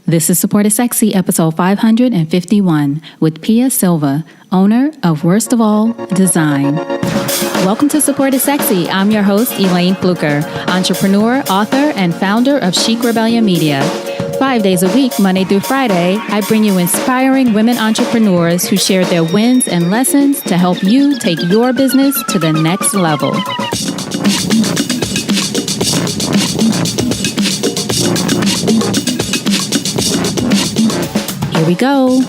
This is Support is Sexy, episode 551, with Pia Silva, owner of WorstofAll Design. Welcome to Support is Sexy. I'm your host, Elayne Fluker, entrepreneur, author, and founder of Chic Rebellion Media. 5 days a week, Monday through Friday, I bring you inspiring women entrepreneurs who share their wins and lessons to help you take your business to the next level. Here we go.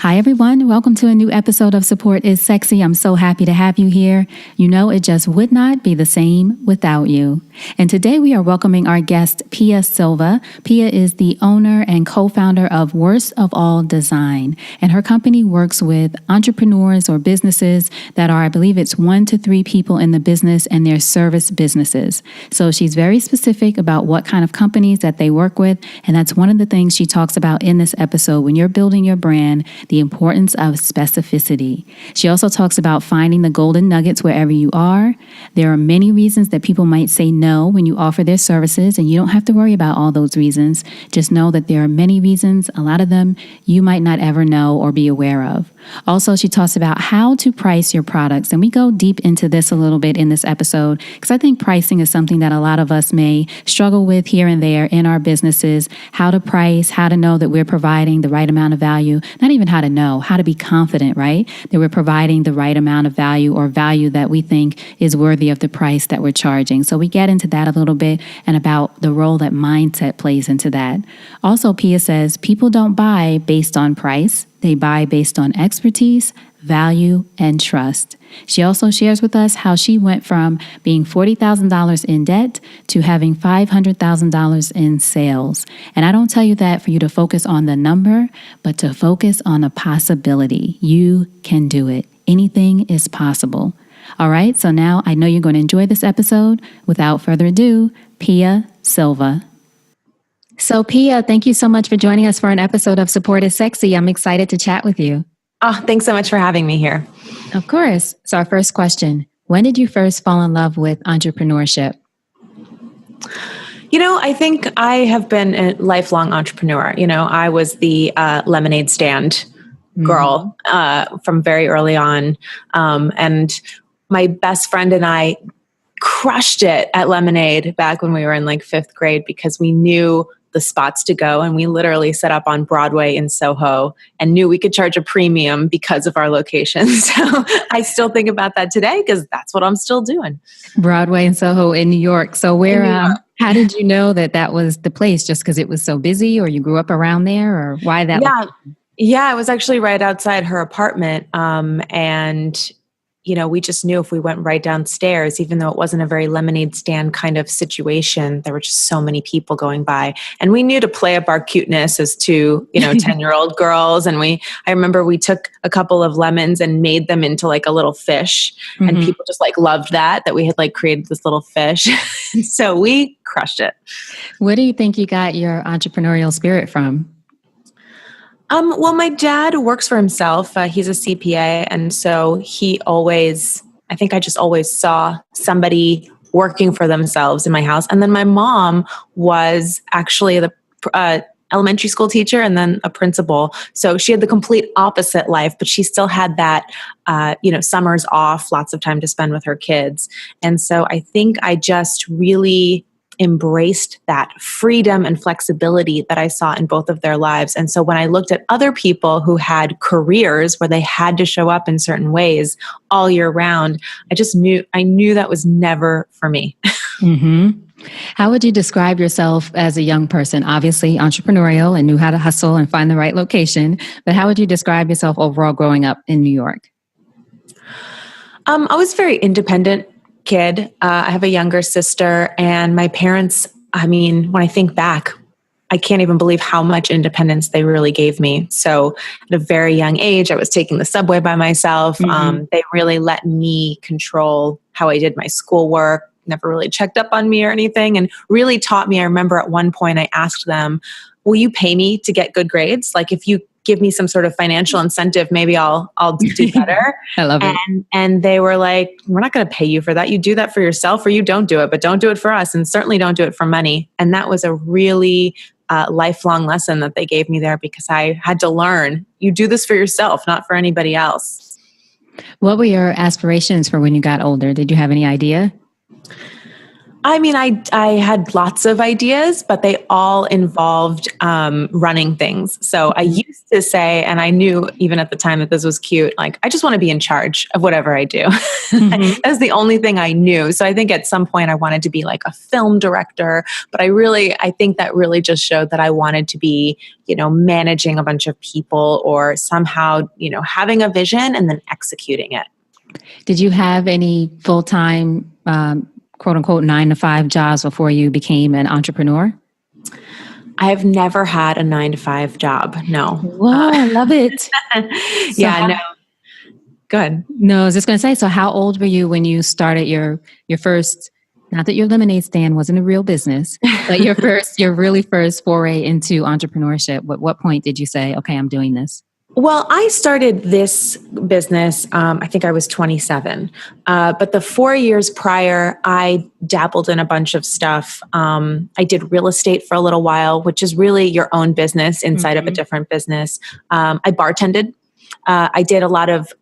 Hi, everyone. Welcome to a new episode of Support is Sexy. I'm so happy to have you here. You know, it just would not be the same without you. And today we are welcoming our guest, Pia Silva. Pia is the owner and co-founder of WorstofAll Design. And her company works with entrepreneurs or businesses that are, I believe it's 1 to 3 people in the business and their service businesses. So she's very specific about what kind of companies that they work with. And that's one of the things she talks about in this episode. When you're building your brand, the importance of specificity. She also talks about finding the golden nuggets wherever you are. There are many reasons that people might say no when you offer their services, and you don't have to worry about all those reasons. Just know that there are many reasons, a lot of them you might not ever know or be aware of. Also, she talks about how to price your products, and we go deep into this a little bit in this episode because I think pricing is something that a lot of us may struggle with here and there in our businesses. How to price, how to know that we're providing the right amount of value, not even how to know, how to be confident, right? That we're providing the right amount of value or value that we think is worthy of the price that we're charging. So we get into that a little bit and about the role that mindset plays into that. Also, Pia says people don't buy based on price. They buy based on expertise, value, and trust. She also shares with us how she went from being $40,000 in debt to having $500,000 in sales. And I don't tell you that for you to focus on the number, but to focus on a possibility. You can do it. Anything is possible. All right, so now I know you're going to enjoy this episode. Without further ado, Pia Silva. So Pia, thank you so much for joining us for an episode of Support is Sexy. I'm excited to chat with you. Oh, thanks so much for having me here. Of course. So our first question, when did you first fall in love with entrepreneurship? You know, I think I have been a lifelong entrepreneur. You know, I was the lemonade stand girl from very early on. And my best friend and I crushed it at Lemonade back when we were in like 5th grade because we knew the spots to go, and we literally set up on Broadway in Soho and knew we could charge a premium because of our location. So I still think about that today because that's what I'm still doing. Broadway and Soho in New York. So where, how did you know that that was the place? Just because it was so busy, or you grew up around there, or why that? Yeah, it was actually right outside her apartment. And you know, we just knew if we went right downstairs, even though it wasn't a very lemonade stand kind of situation, there were just so many people going by. And we knew to play up our cuteness as two, 10-year-old girls. And I remember we took a couple of lemons and made them into like a little fish. And people just like loved that we had like created this little fish. So we crushed it. Where do you think you got your entrepreneurial spirit from? Well, my dad works for himself. He's a CPA. And so I think I just always saw somebody working for themselves in my house. And then my mom was actually the elementary school teacher and then a principal. So she had the complete opposite life, but she still had that, summers off, lots of time to spend with her kids. And so I think I just really embraced that freedom and flexibility that I saw in both of their lives. And so when I looked at other people who had careers where they had to show up in certain ways all year round, I knew that was never for me. How would you describe yourself as a young person? Obviously entrepreneurial and knew how to hustle and find the right location, but how would you describe yourself overall growing up in New York? I was very independent kid. I have a younger sister, and my parents, when I think back, I can't even believe how much independence they really gave me. So at a very young age, I was taking the subway by myself. They really let me control how I did my schoolwork, never really checked up on me or anything, and really taught me. I remember at one point I asked them, will you pay me to get good grades? Like if you give me some sort of financial incentive, maybe I'll do better. I love it. And they were like, we're not going to pay you for that. You do that for yourself or you don't do it, but don't do it for us. And certainly don't do it for money. And that was a really lifelong lesson that they gave me there, because I had to learn, you do this for yourself, not for anybody else. What were your aspirations for when you got older? Did you have any idea? I mean, I had lots of ideas, but they all involved running things. So I used to say, and I knew even at the time that this was cute, like, I just want to be in charge of whatever I do. Mm-hmm. That's the only thing I knew. So I think at some point I wanted to be like a film director, but I think that really just showed that I wanted to be, managing a bunch of people, or somehow, having a vision and then executing it. Did you have any full-time quote unquote 9-to-5 jobs before you became an entrepreneur? I've never had a 9-to-5 job. No. Whoa, I love it. No. Good. No, I was just going to say, so how old were you when you started your first, not that your lemonade stand wasn't a real business, but your really first foray into entrepreneurship? What point did you say, okay, I'm doing this? Well, I started this business, I think I was 27. But the 4 years prior, I dabbled in a bunch of stuff. I did real estate for a little while, which is really your own business inside of a different business. I bartended. I did a lot of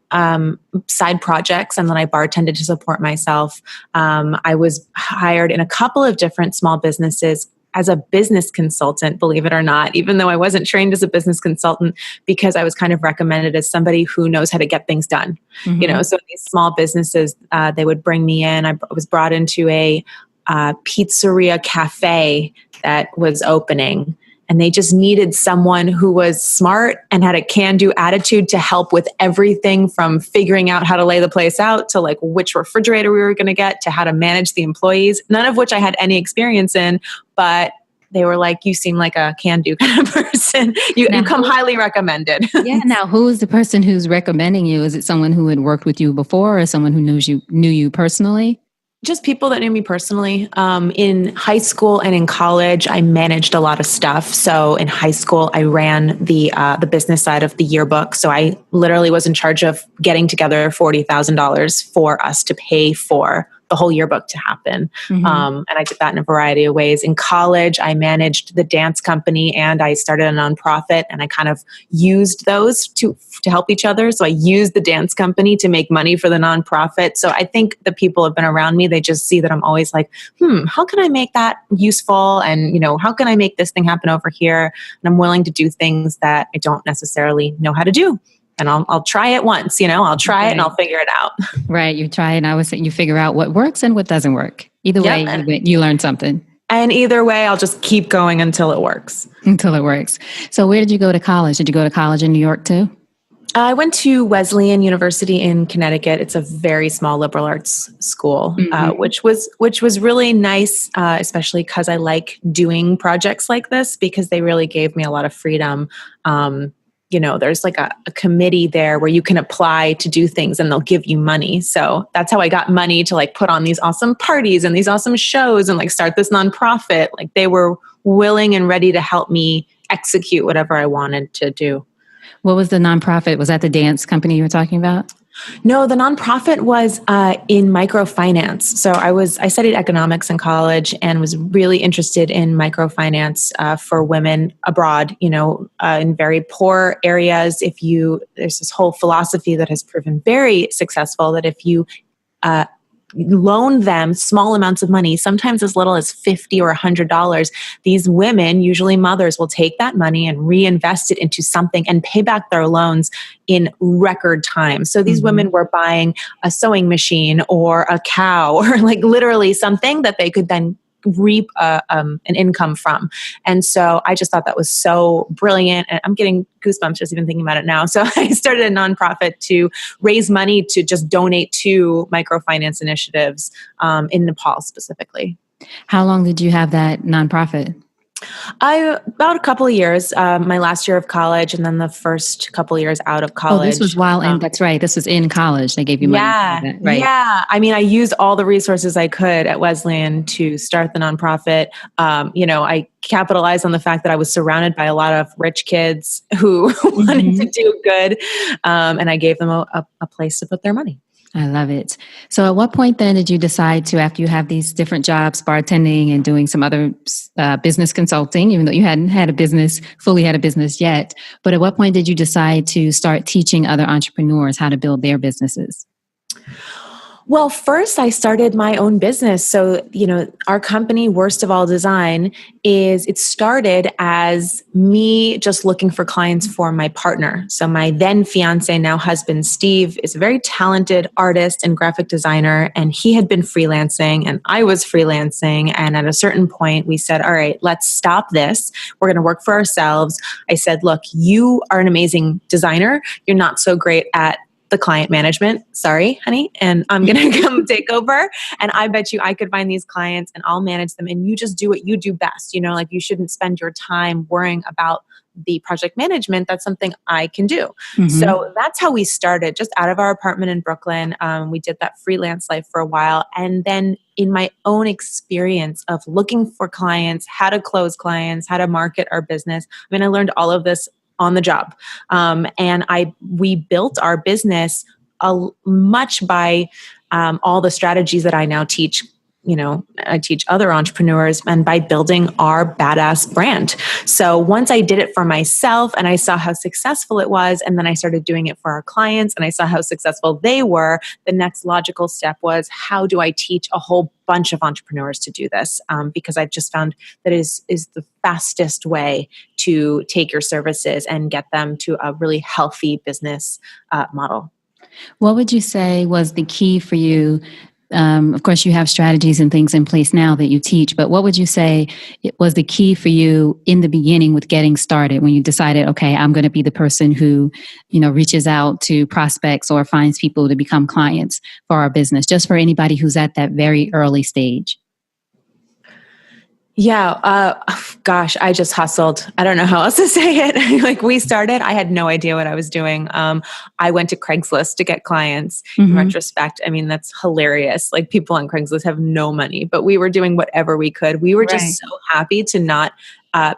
side projects, and then I bartended to support myself. I was hired in a couple of different small businesses as a business consultant, believe it or not, even though I wasn't trained as a business consultant, because I was kind of recommended as somebody who knows how to get things done. Mm-hmm. So these small businesses, they would bring me in. I was brought into a pizzeria cafe that was opening, and they just needed someone who was smart and had a can-do attitude to help with everything from figuring out how to lay the place out to like which refrigerator we were going to get to how to manage the employees, none of which I had any experience in, but they were like, you seem like a can-do kind of person. You come highly recommended. Yeah. Now, who is the person who's recommending you? Is it someone who had worked with you before, or someone who knew you personally? Just people that knew me personally. In high school and in college, I managed a lot of stuff. So in high school, I ran the business side of the yearbook. So I literally was in charge of getting together $40,000 for us to pay for the whole yearbook to happen. Mm-hmm. And I did that in a variety of ways. In college, I managed the dance company and I started a nonprofit, and I kind of used those to help each other. So I used the dance company to make money for the nonprofit. So I think the people have been around me, they just see that I'm always like, how can I make that useful? And, how can I make this thing happen over here? And I'm willing to do things that I don't necessarily know how to do. And I'll try it once, I'll try it and I'll figure it out. Right. You try it. And I would say you figure out what works and what doesn't work. Either way, you learn something. And either way, I'll just keep going until it works. So where did you go to college? Did you go to college in New York too? I went to Wesleyan University in Connecticut. It's a very small liberal arts school, which was really nice, especially because I like doing projects like this, because they really gave me a lot of freedom. There's like a committee there where you can apply to do things and they'll give you money. So that's how I got money to like put on these awesome parties and these awesome shows and like start this nonprofit. Like they were willing and ready to help me execute whatever I wanted to do. What was the nonprofit? Was that the dance company you were talking about? No, the nonprofit was in microfinance. So I studied economics in college and was really interested in microfinance for women abroad, in very poor areas. There's this whole philosophy that has proven very successful, that if you loan them small amounts of money, sometimes as little as $50 or $100, these women, usually mothers, will take that money and reinvest it into something and pay back their loans in record time. So these women were buying a sewing machine or a cow or like literally something that they could then reap an income from. And so I just thought that was so brilliant. And I'm getting goosebumps just even thinking about it now. So I started a nonprofit to raise money to just donate to microfinance initiatives in Nepal specifically. How long did you have that nonprofit? About a couple of years, my last year of college, and then the first couple of years out of Oh, this was college. while in, that's right. This was in college. They gave you money for Yeah, that, right? yeah. I mean, I used all the resources I could at Wesleyan to start the nonprofit. I capitalized on the fact that I was surrounded by a lot of rich kids who wanted to Mhm. do good, and I gave them a place to put their money. I love it. So, at what point then did you decide to, after you have these different jobs, bartending and doing some other business consulting, even though you hadn't fully had a business yet, but at what point did you decide to start teaching other entrepreneurs how to build their businesses? Well, first I started my own business. So, our company, WorstofAll Design, it started as me just looking for clients for my partner. So my then fiance, now husband, Steve, is a very talented artist and graphic designer, and he had been freelancing and I was freelancing. And at a certain point we said, all right, let's stop this. We're going to work for ourselves. I said, look, you are an amazing designer. You're not so great at the client management. Sorry, honey. And I'm going to come take over. And I bet you I could find these clients and I'll manage them. And you just do what you do best. Like you shouldn't spend your time worrying about the project management. That's something I can do. Mm-hmm. So that's how we started, just out of our apartment in Brooklyn. We did that freelance life for a while. And then in my own experience of looking for clients, how to close clients, how to market our business, I learned all of this on the job. And we built our business much by all the strategies that I now teach. I teach other entrepreneurs, and by building our badass brand. So once I did it for myself and I saw how successful it was, and then I started doing it for our clients and I saw how successful they were, the next logical step was, how do I teach a whole bunch of entrepreneurs to do this? Because I've just found that is the fastest way to take your services and get them to a really healthy business model. What would you say was the key for you? Of course, you have strategies and things in place now that you teach, but what would you say it was the key for you in the beginning with getting started when you decided, okay, I'm going to be the person who, reaches out to prospects or finds people to become clients for our business, just for anybody who's at that very early stage? Yeah. Gosh, I just hustled. I don't know how else to say it. Like we started, I had no idea what I was doing. I went to Craigslist to get clients. In retrospect, that's hilarious. Like people on Craigslist have no money, but we were doing whatever we could. We were just so happy to not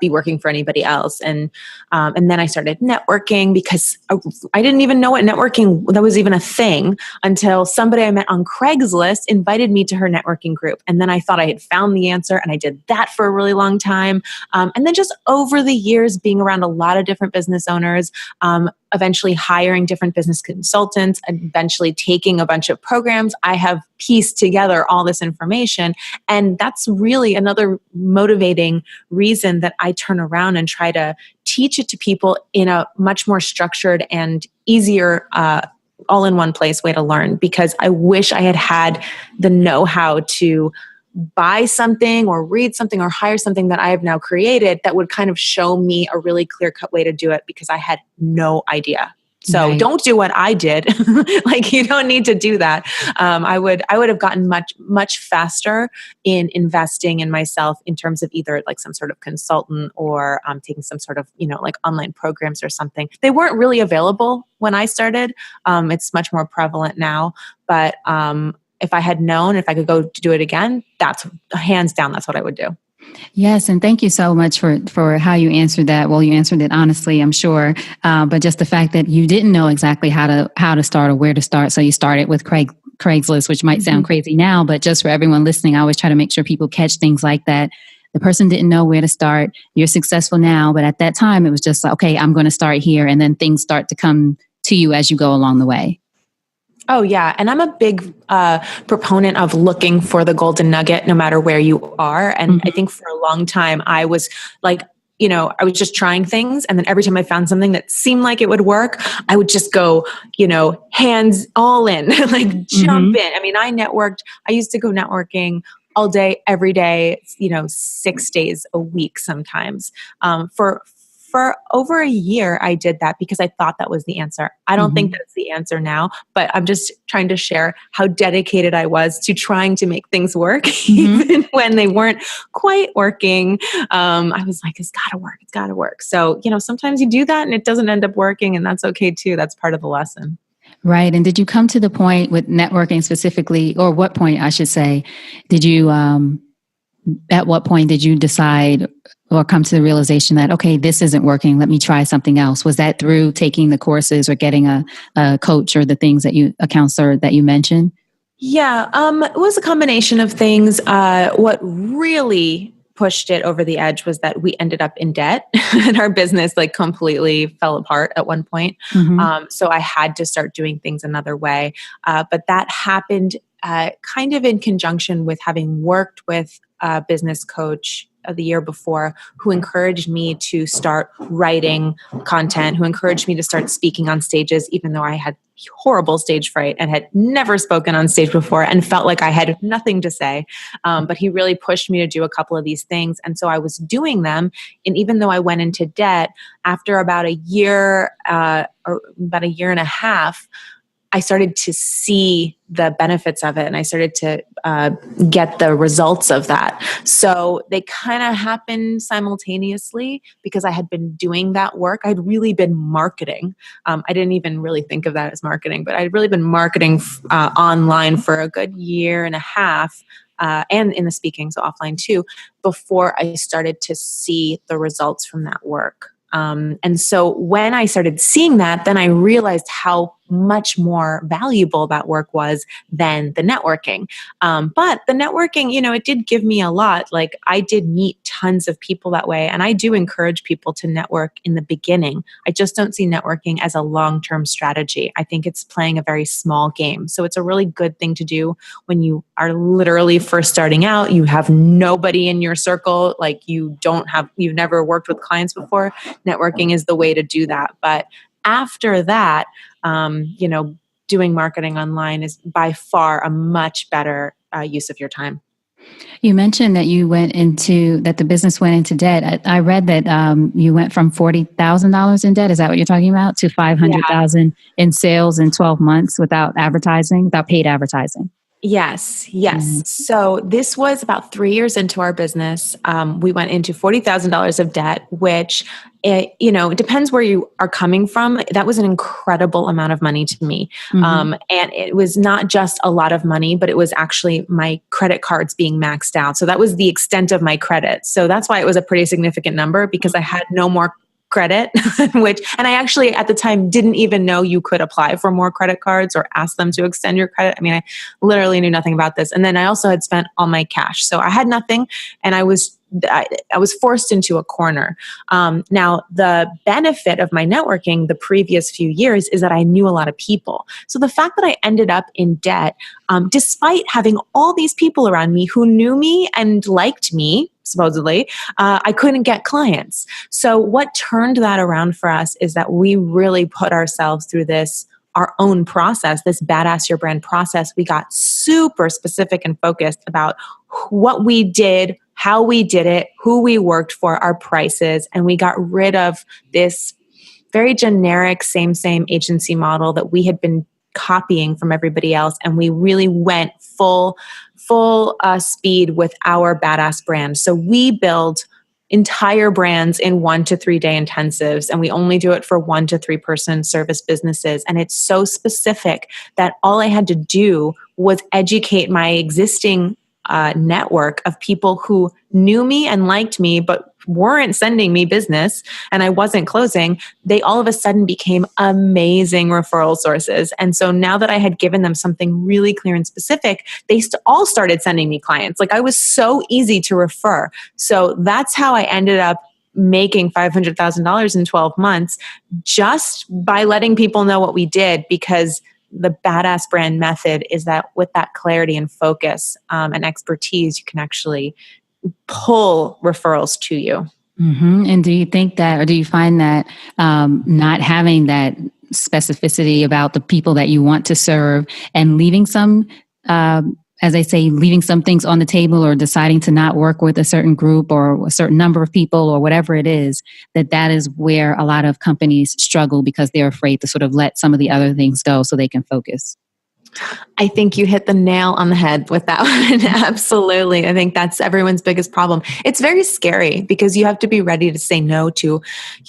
be working for anybody else. And then I started networking because I didn't even know what networking, that was even a thing, until somebody I met on Craigslist invited me to her networking group. And then I thought I had found the answer, and I did that for a really long time. And then just over the years, being around a lot of different business owners, eventually hiring different business consultants, eventually taking a bunch of programs, I have pieced together all this information. And that's really another motivating reason that I turn around and try to teach it to people in a much more structured and easier, all in one place way to learn, because I wish I had had the know-how to buy something or read something or hire something that I have now created that would kind of show me a really clear-cut way to do it, because I had no idea. So don't do what I did. Like you don't need to do that. I would have gotten much faster in investing in myself in terms of either like some sort of consultant or taking some sort of, like online programs or something. They weren't really available when I started. It's much more prevalent now, but if I had known, if I could go to do it again, that's hands down, that's what I would do. Yes, and thank you so much for how you answered that. Well, you answered it honestly, I'm sure, but just the fact that you didn't know exactly how to start or where to start, so you started with Craigslist, which might sound crazy now, but just for everyone listening, I always try to make sure people catch things like that. The person didn't know where to start. You're successful now, but at that time, it was just like, okay, I'm going to start here, and then things start to come to you as you go along the way. Oh, yeah. And I'm a big proponent of looking for the golden nugget, no matter where you are. And I think for a long time, I was like, I was just trying things. And then every time I found something that seemed like it would work, I would just go, hands all in, like jump in. I used to go networking all day, every day, 6 days a week sometimes, for over a year, I did that because I thought that was the answer. I don't think that's the answer now, but I'm just trying to share how dedicated I was to trying to make things work, even when they weren't quite working. I was like, it's gotta work. It's gotta work. So, sometimes you do that and it doesn't end up working, and that's okay too. That's part of the lesson. Right. And did you come to the point with networking specifically, or what point I should say, did you, at what point did you decide or come to the realization that, okay, this isn't working, let me try something else? Was that through taking the courses or getting a coach or a counselor that you mentioned? Yeah, it was a combination of things. What really pushed it over the edge was that we ended up in debt and our business completely fell apart at one point. So I had to start doing things another way. But that happened kind of in conjunction with having worked with a business coach the year before, who encouraged me to start writing content, who encouraged me to start speaking on stages, even though I had horrible stage fright and had never spoken on stage before and felt like I had nothing to say. But he really pushed me to do a couple of these things. And so I was doing them. And even though I went into debt, after about a year or about a year and a half, I started to see the benefits of it, and I started to get the results of that. So they kind of happened simultaneously because I had been doing that work. I'd really been marketing. I didn't even really think of that as marketing, but I'd really been marketing online for a good year and a half. And in the speaking, so offline too, before I started to see the results from that work. And so when I started seeing that, then I realized how much more valuable that work was than the networking. But the networking, it did give me a lot. Like, I did meet tons of people that way. And I do encourage people to network in the beginning. I just don't see networking as a long-term strategy. I think it's playing a very small game. So it's a really good thing to do when you are literally first starting out. You have nobody in your circle. Like, you've never worked with clients before. Networking is the way to do that. But after that, doing marketing online is by far a much better use of your time. You mentioned that the business went into debt. I read that you went from $40,000 in debt. Is that what you're talking about? To $500,000 in sales in 12 months without paid advertising. Yes. Mm-hmm. So this was about 3 years into our business. We went into $40,000 of debt, which, it depends where you are coming from. That was an incredible amount of money to me. And it was not just a lot of money, but it was actually my credit cards being maxed out. So that was the extent of my credit. So that's why it was a pretty significant number, because I had no more credit, and I actually at the time didn't even know you could apply for more credit cards or ask them to extend your credit. I mean, I literally knew nothing about this. And then I also had spent all my cash. So I had nothing, and I was forced into a corner. Now, the benefit of my networking the previous few years is that I knew a lot of people. So the fact that I ended up in debt, despite having all these people around me who knew me and liked me, supposedly, I couldn't get clients. So what turned that around for us is that we really put ourselves through our own process, this Badass Your Brand process. We got super specific and focused about what we did, how we did it, who we worked for, our prices, and we got rid of this very generic same agency model that we had been copying from everybody else, and we really went full speed with our badass brand. So we build entire brands in 1 to 3 day intensives, and we only do it for 1 to 3 person service businesses. And it's so specific that all I had to do was educate my existing network of people who knew me and liked me, but weren't sending me business, and I wasn't closing. They all of a sudden became amazing referral sources. And so now that I had given them something really clear and specific, they all started sending me clients. Like, I was so easy to refer. So that's how I ended up making $500,000 in 12 months, just by letting people know what we did, because the badass brand method is that with that clarity and focus and expertise, you can actually pull referrals to you. And do you think that, or do you find that not having that specificity about the people that you want to serve and leaving some as they say, leaving some things on the table or deciding to not work with a certain group or a certain number of people or whatever it is, that is where a lot of companies struggle because they're afraid to sort of let some of the other things go so they can focus. I think you hit the nail on the head with that one. Absolutely. I think that's everyone's biggest problem. It's very scary because you have to be ready to say no to,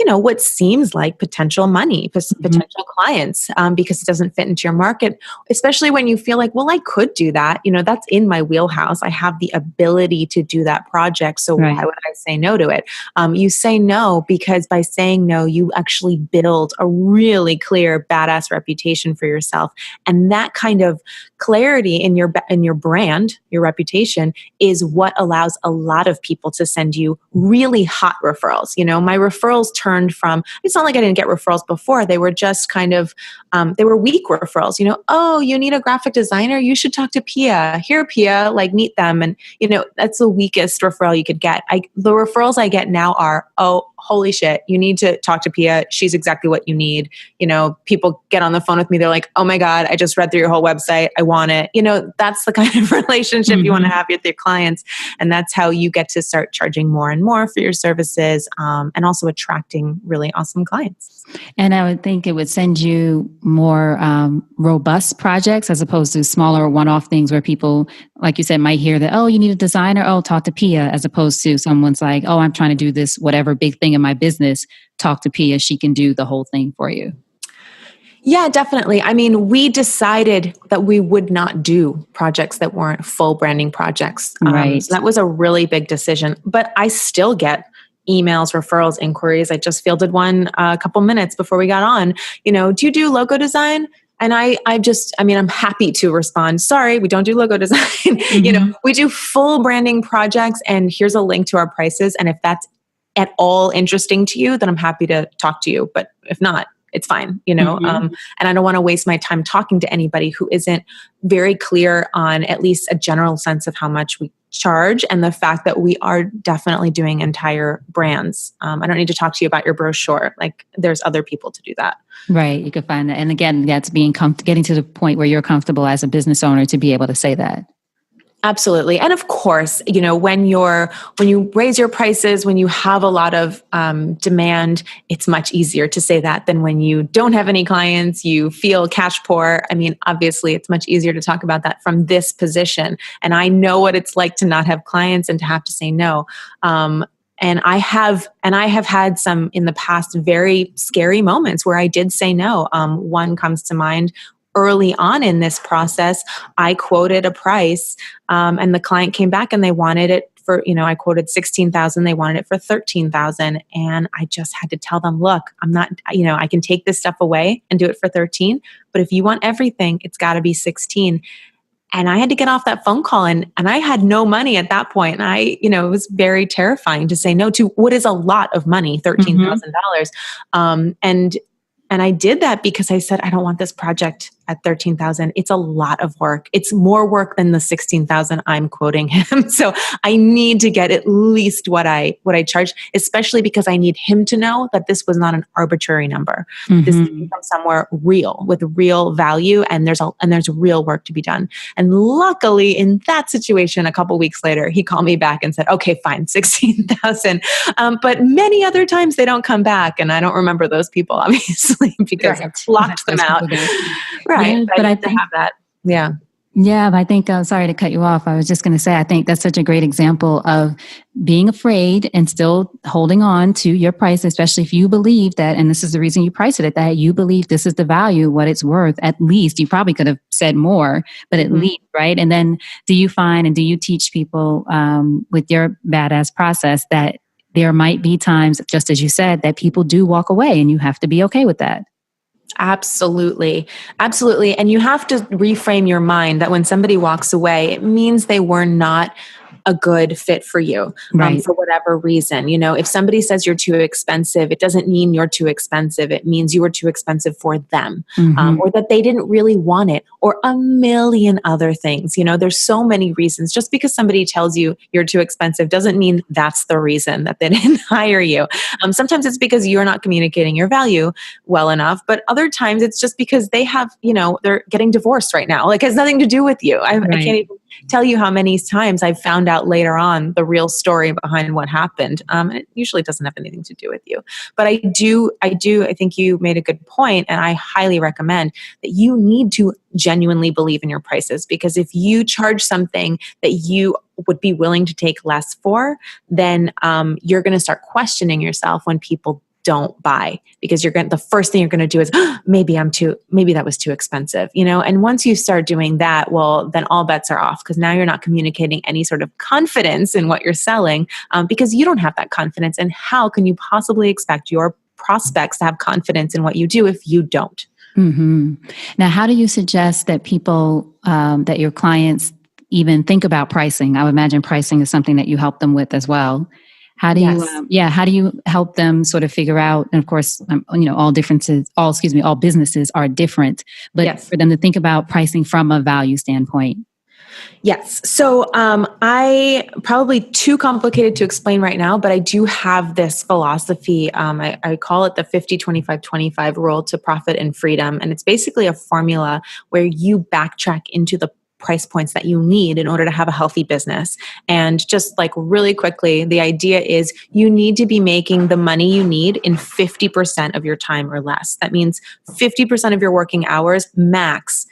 what seems like potential money, potential clients, because it doesn't fit into your market, especially when you feel like, well, I could do that. That's in my wheelhouse. I have the ability to do that project. So why would I say no to it? You say no because by saying no, you actually build a really clear, badass reputation for yourself. And that kind of clarity in your brand, your reputation, is what allows a lot of people to send you really hot referrals. My referrals turned from, it's not like I didn't get referrals before. They were just kind of, they were weak referrals. Oh, you need a graphic designer? You should talk to Pia. Here, Pia, meet them. And, that's the weakest referral you could get. The referrals I get now are, oh, holy shit, you need to talk to Pia. She's exactly what you need. People get on the phone with me. They're like, oh my God, I just read through your whole website. I want it. That's the kind of relationship you want to have with your clients. And that's how you get to start charging more and more for your services, and also attracting really awesome clients. And I would think it would send you more robust projects as opposed to smaller one-off things where people, like you said, might hear that, oh, you need a designer. Oh, talk to Pia, as opposed to someone's like, oh, I'm trying to do this, whatever big thing in my business. Talk to Pia. She can do the whole thing for you. Yeah, definitely. I mean, we decided that we would not do projects that weren't full branding projects. Right. So that was a really big decision, but I still get emails, referrals, inquiries. I just fielded one a couple minutes before we got on. Do you do logo design? And I'm happy to respond. Sorry, we don't do logo design. We do full branding projects, and here's a link to our prices. And if that's at all interesting to you, then I'm happy to talk to you. But if not, it's fine, and I don't want to waste my time talking to anybody who isn't very clear on at least a general sense of how much we charge and the fact that we are definitely doing entire brands. I don't need to talk to you about your brochure. There's other people to do that. Right. You could find that. And again, that's getting to the point where you're comfortable as a business owner to be able to say that. Absolutely. And of course, when you raise your prices, when you have a lot of demand, it's much easier to say that than when you don't have any clients, you feel cash poor. I mean, obviously it's much easier to talk about that from this position. And I know what it's like to not have clients and to have to say no. And I have had some in the past very scary moments where I did say no. One comes to mind. Early on in this process, I quoted a price, and the client came back and they wanted it for, I quoted 16,000. They wanted it for 13,000. And I just had to tell them, look, I'm not, I can take this stuff away and do it for 13, but if you want everything, it's got to be 16. And I had to get off that phone call and I had no money at that point. And it was very terrifying to say no to what is a lot of money, $13,000. And I did that because I said, I don't want this project at 13,000. It's a lot of work. It's more work than the 16,000 I'm quoting him. So I need to get at least what I charge, especially because I need him to know that this was not an arbitrary number. This came from somewhere real with real value, and there's real work to be done. And luckily, in that situation, a couple weeks later, he called me back and said, "Okay, fine, 16,000." But many other times they don't come back, and I don't remember those people obviously because I blocked them out. Right. Yeah, but I think have that. Yeah. Yeah, but I think, sorry to cut you off. I was just going to say, I think that's such a great example of being afraid and still holding on to your price, especially if you believe that, and this is the reason you price it at that, you believe this is the value, what it's worth. At least you probably could have said more, but at least, right? And then do you find and do you teach people with your badass process that there might be times, just as you said, that people do walk away and you have to be okay with that? Absolutely. Absolutely. And you have to reframe your mind that when somebody walks away, it means they were not a good fit for you, Right. for whatever reason. If somebody says you're too expensive, it doesn't mean you're too expensive. It means you were too expensive for them, or that they didn't really want it, or a million other things. There's so many reasons. Just because somebody tells you you're too expensive doesn't mean that's the reason that they didn't hire you. Sometimes it's because you're not communicating your value well enough, but other times it's just because they have, they're getting divorced right now. Like, it has nothing to do with you. I can't even tell you how many times I've found out later on the real story behind what happened. And it usually doesn't have anything to do with you. But I think you made a good point, and I highly recommend that you need to genuinely believe in your prices, because if you charge something that you would be willing to take less for, then you're going to start questioning yourself when people don't buy, because the first thing you're going to do is, maybe that was too expensive, and once you start doing that, well, then all bets are off, because now you're not communicating any sort of confidence in what you're selling, because you don't have that confidence. And how can you possibly expect your prospects to have confidence in what you do if you don't? Now, how do you suggest that people, that your clients even think about pricing? I would imagine pricing is something that you help them with as well. How do how do you help them sort of figure out? And of course, all businesses are different, but for them to think about pricing from a value standpoint. Yes. So I probably too complicated to explain right now, but I do have this philosophy. I call it the 50-25-25 rule to profit and freedom. And it's basically a formula where you backtrack into the price points that you need in order to have a healthy business. And just like really quickly, the idea is you need to be making the money you need in 50% of your time or less. That means 50% of your working hours max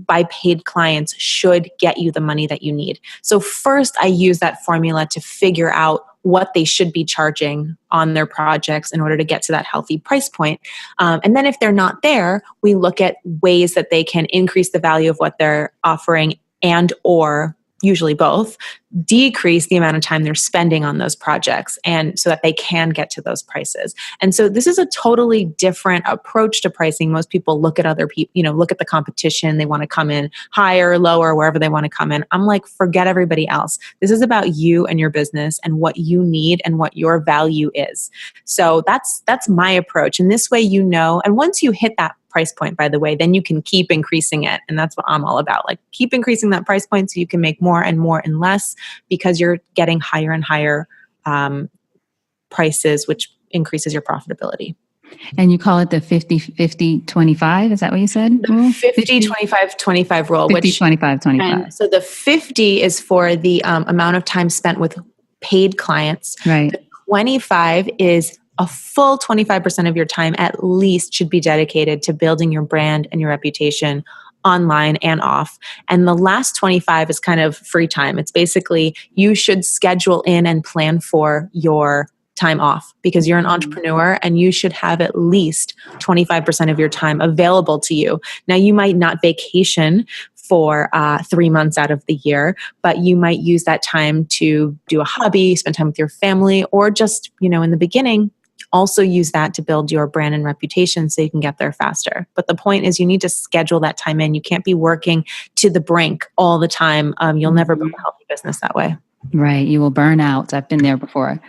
by paid clients should get you the money that you need. So first, I use that formula to figure out what they should be charging on their projects in order to get to that healthy price point. And then if they're not there, we look at ways that they can increase the value of what they're offering, and or usually both, decrease the amount of time they're spending on those projects, and so that they can get to those prices. And so this is a totally different approach to pricing. Most people look at other people, look at the competition. They want to come in higher, lower, wherever they want to come in. I'm like, forget everybody else. This is about you and your business and what you need and what your value is. So that's my approach. And this way, and once you hit that price point, by the way, then you can keep increasing it. And that's what I'm all about. Like, keep increasing that price point so you can make more and more and less, because you're getting higher and higher prices, which increases your profitability. And you call it the 50-50-25? Is that what you said? The 50-25-25 rule. 50-25-25. And so the 50 is for the amount of time spent with paid clients. Right. The 25 is a full 25% of your time at least should be dedicated to building your brand and your reputation online and off. And the last 25 is kind of free time. It's basically, you should schedule in and plan for your time off, because you're an entrepreneur and you should have at least 25% of your time available to you. Now, you might not vacation for 3 months out of the year, but you might use that time to do a hobby, spend time with your family, or just, in the beginning, also use that to build your brand and reputation so you can get there faster. But the point is, you need to schedule that time in. You can't be working to the brink all the time. You'll never build a healthy business that way. Right. You will burn out. I've been there before.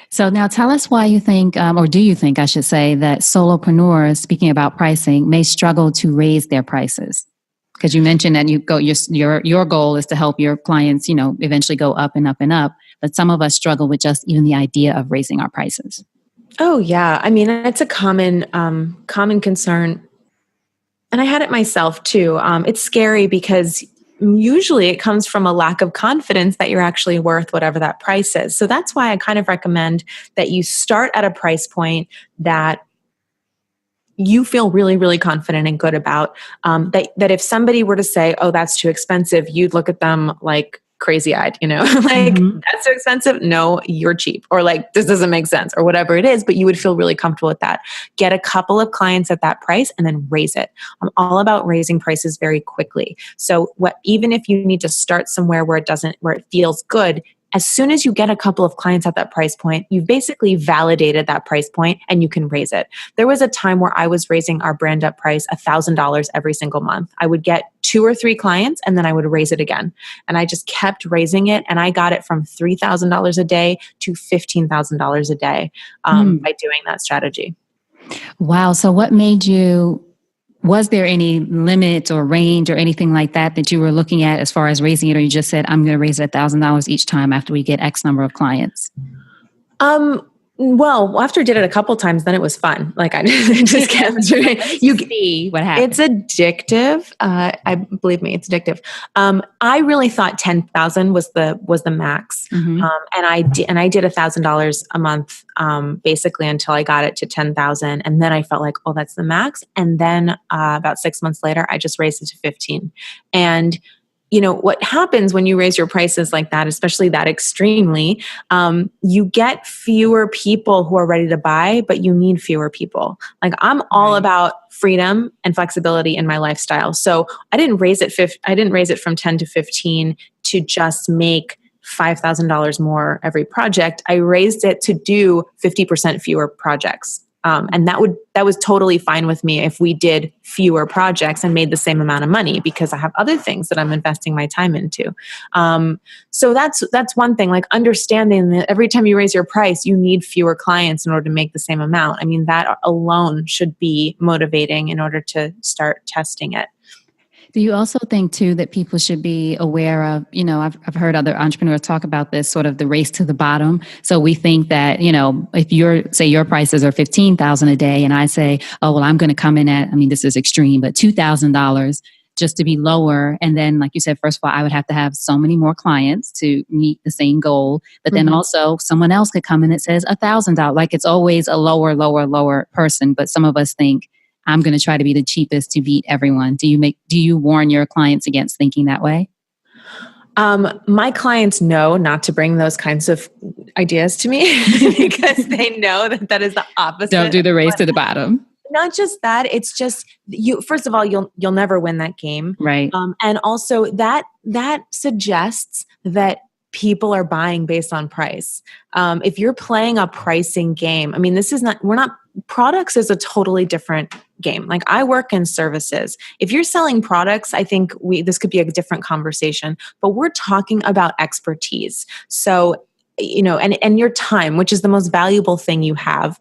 So now tell us why you think, or do you think, I should say, that solopreneurs, speaking about pricing, may struggle to raise their prices? Because you mentioned that your goal is to help your clients, eventually go up and up and up. But some of us struggle with just even the idea of raising our prices. Oh, yeah. I mean, it's a common concern. And I had it myself too. It's scary because usually it comes from a lack of confidence that you're actually worth whatever that price is. So that's why I kind of recommend that you start at a price point that you feel really, really confident and good about. That if somebody were to say, oh, that's too expensive, you'd look at them like crazy-eyed, that's too expensive. No, you're cheap. Or like, this doesn't make sense, or whatever it is, but you would feel really comfortable with that. Get a couple of clients at that price and then raise it. I'm all about raising prices very quickly. So even if you need to start somewhere where it feels good, as soon as you get a couple of clients at that price point, you've basically validated that price point and you can raise it. There was a time where I was raising our brand up price $1,000 every single month. I would get 2 or 3 clients and then I would raise it again. And I just kept raising it. And I got it from $3,000 a day to $15,000 a day by doing that strategy. Wow. So what made you, was there any limit or range or anything like that you were looking at as far as raising it? Or you just said, I'm going to raise it $1,000 each time after we get X number of clients? Well, after I did it a couple times, then it was fun. Like I just kept doing it. You see what happens. It's addictive. I believe me, it's addictive. I really thought 10,000 was the max. And I did $1,000 a month, basically until I got it to 10,000. And then I felt like, oh, that's the max. And then, about 6 months later, I just raised it to 15. And you know, what happens when you raise your prices like that, especially that extremely, you get fewer people who are ready to buy, but you need fewer people. Like I'm all about freedom and flexibility in my lifestyle. So I didn't raise it from 10 to 15 to just make $5,000 more every project. I raised it to do 50% fewer projects. And that was totally fine with me if we did fewer projects and made the same amount of money, because I have other things that I'm investing my time into. So that's one thing, like understanding that every time you raise your price, you need fewer clients in order to make the same amount. I mean, that alone should be motivating in order to start testing it. Do you also think too that people should be aware of, you know, I've heard other entrepreneurs talk about this sort of the race to the bottom. So we think that, you know, if your prices are $15,000 a day and I say, oh, well, I'm going to come in at, I mean, this is extreme, but $2,000 just to be lower. And then, like you said, first of all, I would have to have so many more clients to meet the same goal. But then also someone else could come in that says $1,000. Like it's always a lower person. But some of us think, I'm going to try to be the cheapest to beat everyone. Do you warn your clients against thinking that way? My clients know not to bring those kinds of ideas to me because they know that is the opposite. Don't do the race to the bottom. Not just that, it's just you. First of all, you'll never win that game, right? And also that suggests that people are buying based on price. If you're playing a pricing game, I mean, products is a totally different game. Like I work in services. If you're selling products, I think this could be a different conversation, but we're talking about expertise. So, you know, and your time, which is the most valuable thing you have.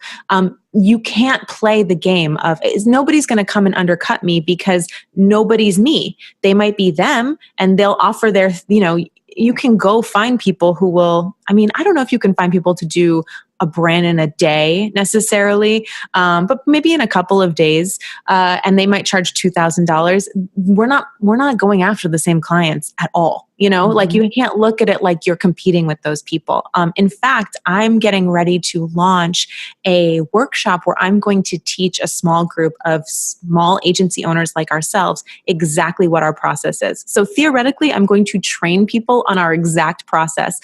You can't play the game of nobody's going to come and undercut me because nobody's me. They might be them and they'll offer their, you know, you can go find people who will, I mean, I don't know if you can find people to do a brand in a day necessarily, but maybe in a couple of days, and they might charge $2,000. We're not going after the same clients at all. You know, like you can't look at it like you're competing with those people. In fact, I'm getting ready to launch a workshop where I'm going to teach a small group of small agency owners like ourselves exactly what our process is. So theoretically, I'm going to train people on our exact process,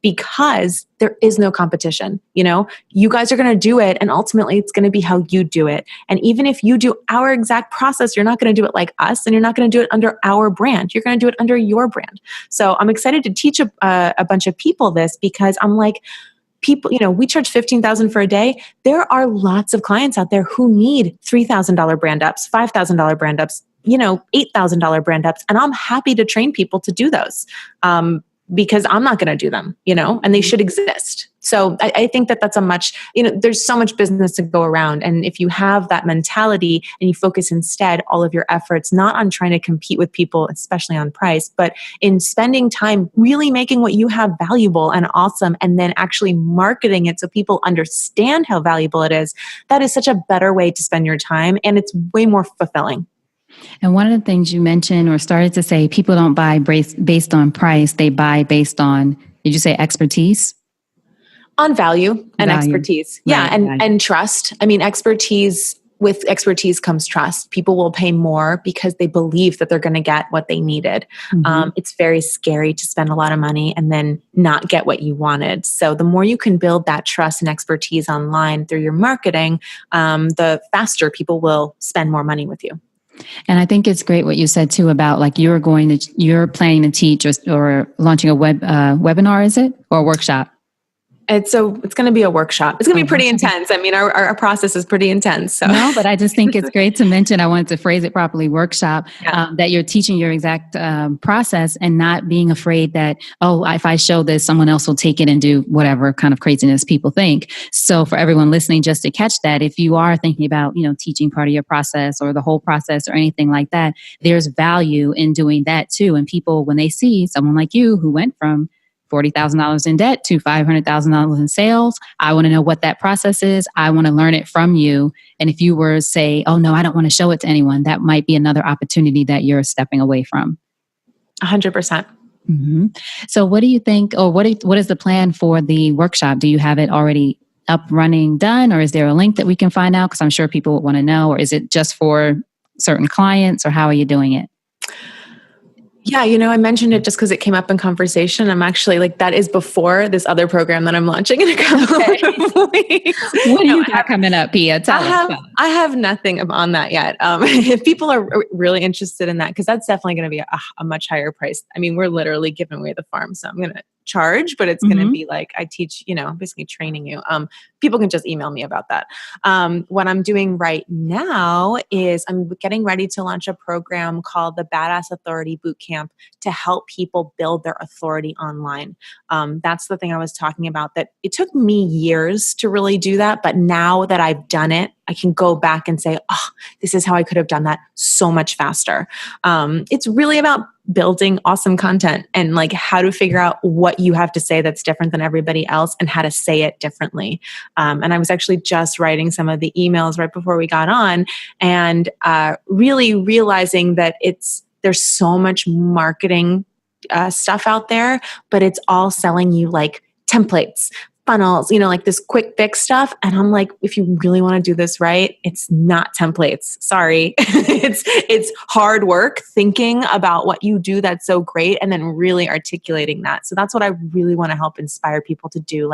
because there is no competition. You know, you guys are going to do it, and ultimately it's going to be how you do it. And even if you do our exact process, you're not going to do it like us, and you're not going to do it under our brand. You're going to do it under your brand. So I'm excited to teach a bunch of people this, because I'm like, people, you know, we charge $15,000 for a day. There are lots of clients out there who need $3,000 brand ups, $5,000 brand ups, you know, $8,000 brand ups. And I'm happy to train people to do those. Because I'm not going to do them, you know, and they should exist. So I think that's there's so much business to go around. And if you have that mentality and you focus instead all of your efforts, not on trying to compete with people, especially on price, but in spending time really making what you have valuable and awesome, and then actually marketing it so people understand how valuable it is, that is such a better way to spend your time. And it's way more fulfilling. And one of the things you mentioned or started to say, people don't buy based on price. They buy based on, did you say expertise? On value and expertise. Right, yeah. And trust. I mean, with expertise comes trust. People will pay more because they believe that they're going to get what they needed. It's very scary to spend a lot of money and then not get what you wanted. So the more you can build that trust and expertise online through your marketing, the faster people will spend more money with you. And I think it's great what you said too about like you're planning to teach or launching a webinar, is it? Or a workshop? It's going to be a workshop. It's going to be pretty intense. I mean, our process is pretty intense. So. No, but I just think it's great to mention, I wanted to phrase it properly, workshop, that you're teaching your exact process and not being afraid that, oh, if I show this, someone else will take it and do whatever kind of craziness people think. So for everyone listening, just to catch that, if you are thinking about, teaching part of your process or the whole process or anything like that, there's value in doing that too. And people, when they see someone like you who went from $40,000 in debt to $500,000 in sales, I want to know what that process is. I want to learn it from you. And if you were to say, oh no, I don't want to show it to anyone, that might be another opportunity that you're stepping away from. 100%. Mm-hmm. So what do you think, or what is the plan for the workshop? Do you have it already up, running, done? Or is there a link that we can find out? Because I'm sure people would want to know. Or is it just for certain clients, or how are you doing it? Yeah, I mentioned it just because it came up in conversation. I'm actually that is before this other program that I'm launching in a couple of weeks. What do you got coming up, Pia? Tell us. I have nothing on that yet. If people are really interested in that, because that's definitely going to be a much higher price. I mean, we're literally giving away the farm, so I'm going to charge, but it's going to be like I teach, basically training you. People can just email me about that. What I'm doing right now is I'm getting ready to launch a program called the Badass Authority Bootcamp to help people build their authority online. That's the thing I was talking about, that it took me years to really do that. But now that I've done it, I can go back and say, oh, this is how I could have done that so much faster. It's really about building awesome content and how to figure out what you have to say that's different than everybody else and how to say it differently. And I was actually just writing some of the emails right before we got on and really realizing that there's so much marketing stuff out there, but it's all selling you templates, funnels, this quick fix stuff. And I'm like, if you really want to do this right, it's not templates. Sorry. it's hard work thinking about what you do that's so great and then really articulating that. So that's what I really want to help inspire people to do.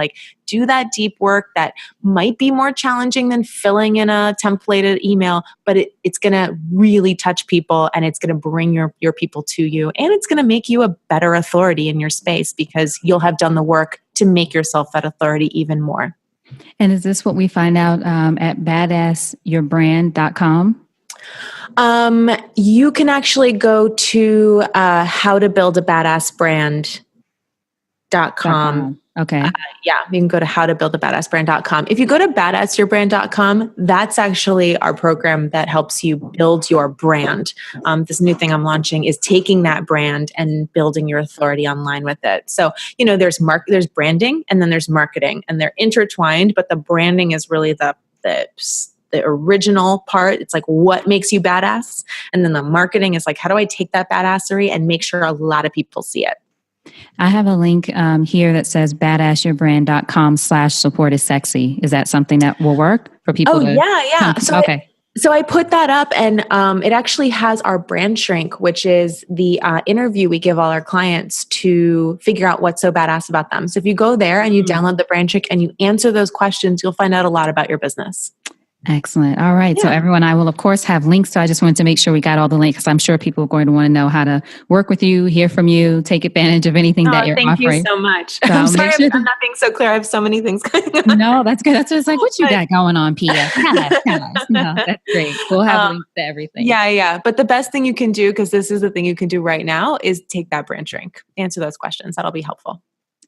Do that deep work that might be more challenging than filling in a templated email, but it's going to really touch people and it's going to bring your people to you. And it's going to make you a better authority in your space because you'll have done the work to make yourself that authority even more. And is this what we find out at badassyourbrand.com? You can actually go to howtobuildabadassbrand.com. Okay. You can go to howtobuildabadassbrand.com. If you go to badassyourbrand.com, that's actually our program that helps you build your brand. This new thing I'm launching is taking that brand and building your authority online with it. So, there's branding and then there's marketing, and they're intertwined, but the branding is really the original part. It's what makes you badass. And then the marketing is how do I take that badassery and make sure a lot of people see it? I have a link here that says badassyourbrand.com/support is sexy. Is that something that will work for people? Oh, yeah. Okay. So I put that up and it actually has our brand shrink, which is the interview we give all our clients to figure out what's so badass about them. So if you go there and you download the brand shrink and you answer those questions, you'll find out a lot about your business. Excellent. All right. Yeah. So everyone, I will of course have links. So I just wanted to make sure we got all the links because I'm sure people are going to want to know how to work with you, hear from you, take advantage of anything that you're offering. Thank you so much. So I'm sorry I'm not being so clear. I have so many things going on. No, that's good. That's just what you got going on, Pia? Tell us. No, that's great. We'll have links to everything. Yeah. But the best thing you can do, because this is the thing you can do right now, is take that brand shrink. Answer those questions. That'll be helpful.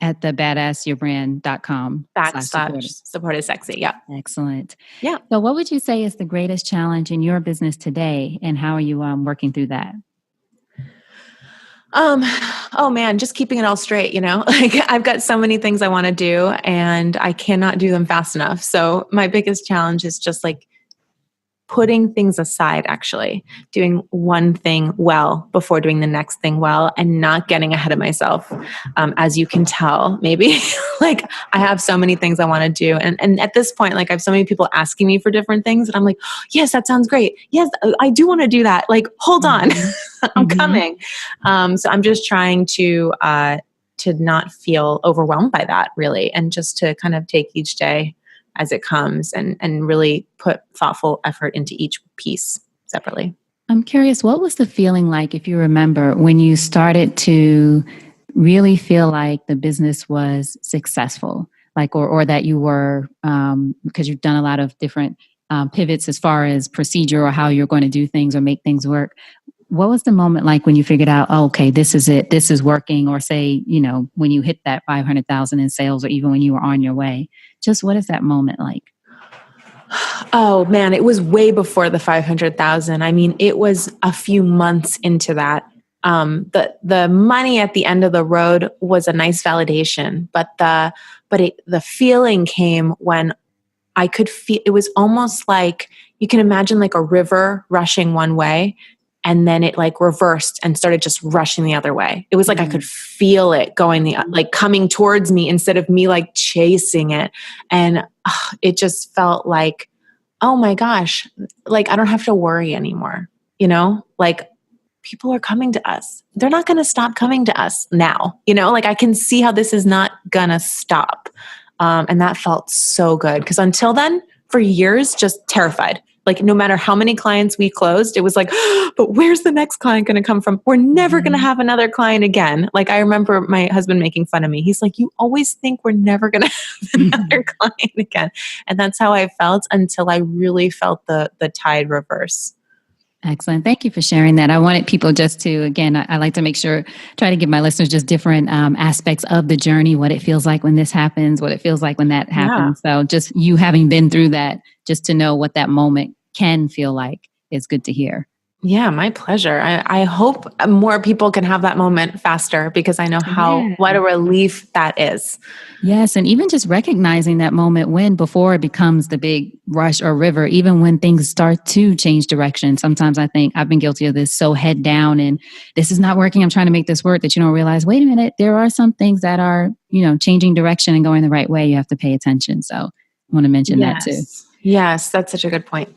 At the badassyourbrand.com /support is sexy. Yeah. Excellent. Yeah. So what would you say is the greatest challenge in your business today, and how are you working through that? Oh man, just keeping it all straight, I've got so many things I want to do and I cannot do them fast enough. So my biggest challenge is just putting things aside, actually doing one thing well before doing the next thing well and not getting ahead of myself. As you can tell, maybe I have so many things I want to do. And at this point, I have so many people asking me for different things and I'm like, yes, that sounds great. Yes, I do want to do that. Hold on, I'm coming. So I'm just trying to not feel overwhelmed by that really. And just to kind of take each day as it comes and really put thoughtful effort into each piece separately. I'm curious, what was the feeling like, if you remember, when you started to really feel like the business was successful, like, or that you were, because you've done a lot of different pivots as far as procedure or how you're going to do things or make things work. What was the moment like when you figured out, oh, okay, this is it, this is working, or say, when you hit that 500,000 in sales, or even when you were on your way? Just what is that moment like? Oh man, it was way before the 500,000. I mean, it was a few months into that. The money at the end of the road was a nice validation, but the feeling came when I could feel, it was almost like you can imagine like a river rushing one way, and then it like reversed and started just rushing the other way. It was like I could feel it going like coming towards me instead of me like chasing it. And it just felt like, oh my gosh, like I don't have to worry anymore. Like people are coming to us. They're not going to stop coming to us now. Like I can see how this is not going to stop. And that felt so good, because until then, for years, just terrified. Like no matter how many clients we closed, it was like, but where's the next client going to come from? We're never going to have another client again. Like I remember my husband making fun of me. He's like, you always think we're never going to have another client again. And that's how I felt until I really felt the tide reverse. Excellent. Thank you for sharing that. I wanted people just to, again, I like to make sure, try to give my listeners just different aspects of the journey, what it feels like when this happens, what it feels like when that happens. So just you having been through that, just to know what that moment can feel like is good to hear. Yeah, my pleasure. I hope more people can have that moment faster, because I know what a relief that is. Yes. And even just recognizing that moment before it becomes the big rush or river, even when things start to change direction. Sometimes I think I've been guilty of this, so head down and this is not working, I'm trying to make this work, that you don't realize, wait a minute, there are some things that are, changing direction and going the right way. You have to pay attention. So I want to mention that too. Yes, that's such a good point.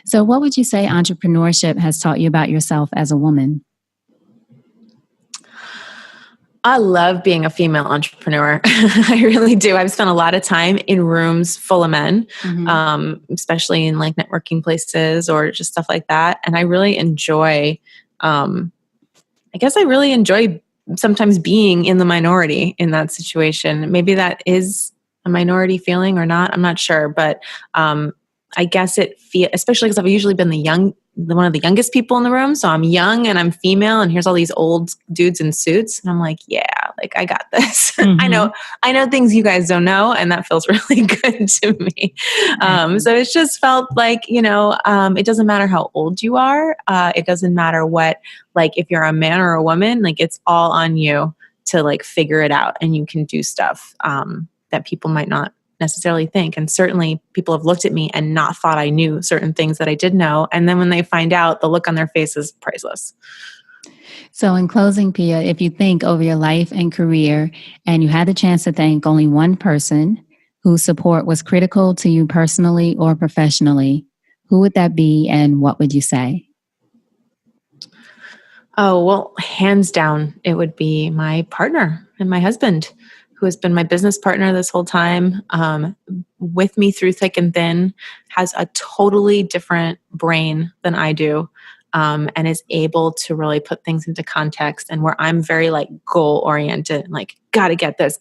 So what would you say entrepreneurship has taught you about yourself as a woman? I love being a female entrepreneur. I really do. I've spent a lot of time in rooms full of men, especially in like networking places or just stuff like that. And I really enjoy, sometimes being in the minority in that situation. Maybe that is a minority feeling or not. I'm not sure, but I guess especially because I've usually been one of the youngest people in the room. So I'm young and I'm female, and here's all these old dudes in suits. And I'm like, yeah, like I got this. I know things you guys don't know. And that feels really good to me. So it's just felt like, it doesn't matter how old you are. It doesn't matter what, like if you're a man or a woman, like it's all on you to like figure it out, and you can do stuff that people might not necessarily think. And certainly people have looked at me and not thought I knew certain things that I did know. And then when they find out, the look on their face is priceless. So in closing, Pia, if you think over your life and career and you had the chance to thank only one person whose support was critical to you personally or professionally, who would that be and what would you say? Oh, well, hands down, it would be my partner and my husband, who has been my business partner this whole time, with me through thick and thin, has a totally different brain than I do, and is able to really put things into context. And where I'm very like goal oriented, like gotta get this,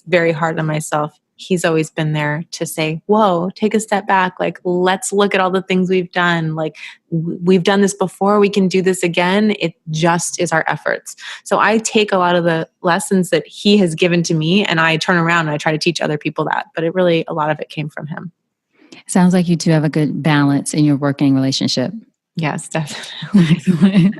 very hard on myself. He's always been there to say, whoa, take a step back. Like, let's look at all the things we've done. Like, we've done this before. We can do this again. It just is our efforts. So I take a lot of the lessons that he has given to me, and I turn around and I try to teach other people that. But a lot of it came from him. Sounds like you two have a good balance in your working relationship. Yes, definitely.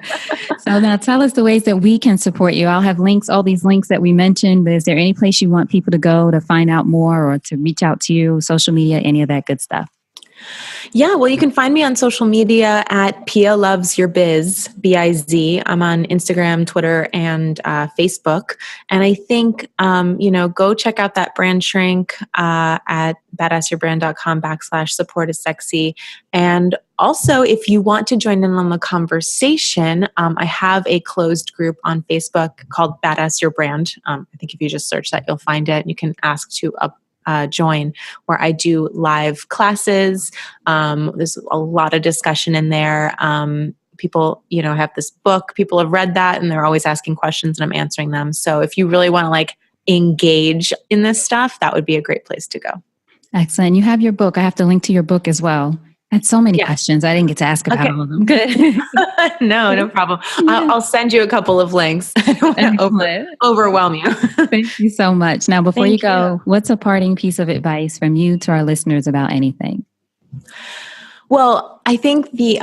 So now tell us the ways that we can support you. I'll have links, all these links that we mentioned, but is there any place you want people to go to find out more or to reach out to you, social media, any of that good stuff? Yeah, well, you can find me on social media at Pia Loves Your Biz, B-I-Z. I'm on Instagram, Twitter, and Facebook. And I think, go check out that brand shrink at badassyourbrand.com/support is sexy. And also, if you want to join in on the conversation, I have a closed group on Facebook called Badass Your Brand. I think if you just search that, you'll find it. You can ask to join, where I do live classes. There's a lot of discussion in there. people, have this book, people have read that and they're always asking questions and I'm answering them. So if you really want to like engage in this stuff, that would be a great place to go. Excellent. You have your book. I have to link to your book as well. I had so many questions. I didn't get to ask about all of them. Good. No problem. I'll send you a couple of links. I don't want to overwhelm you. Thank you so much. Now, before you go, what's a parting piece of advice from you to our listeners about anything? Well, I think the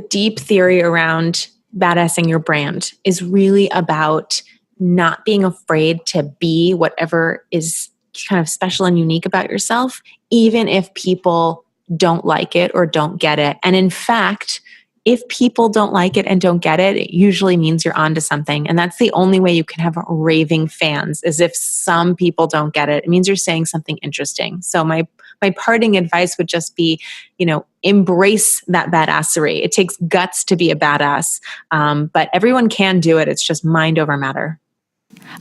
deep theory around badassing your brand is really about not being afraid to be whatever is kind of special and unique about yourself, even if people don't like it or don't get it. And in fact, if people don't like it and don't get it, it usually means you're onto something. And that's the only way you can have raving fans, is if some people don't get it. It means you're saying something interesting. So my parting advice would just be, embrace that badassery. It takes guts to be a badass, but everyone can do it. It's just mind over matter.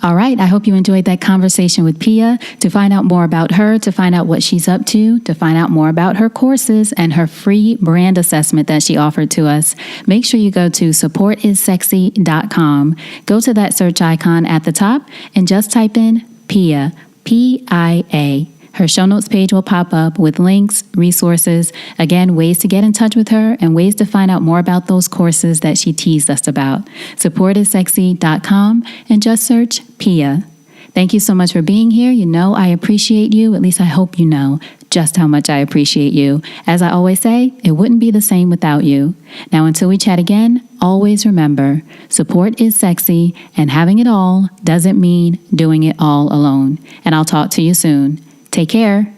All right. I hope you enjoyed that conversation with Pia. To find out more about her, to find out what she's up to find out more about her courses and her free brand assessment that she offered to us, make sure you go to supportissexy.com. Go to that search icon at the top and just type in Pia, P-I-A. Her show notes page will pop up with links, resources, again, ways to get in touch with her and ways to find out more about those courses that she teased us about. Supportissexy.com and just search Pia. Thank you so much for being here. I appreciate you. At least I hope you know just how much I appreciate you. As I always say, it wouldn't be the same without you. Now, until we chat again, always remember, support is sexy and having it all doesn't mean doing it all alone. And I'll talk to you soon. Take care.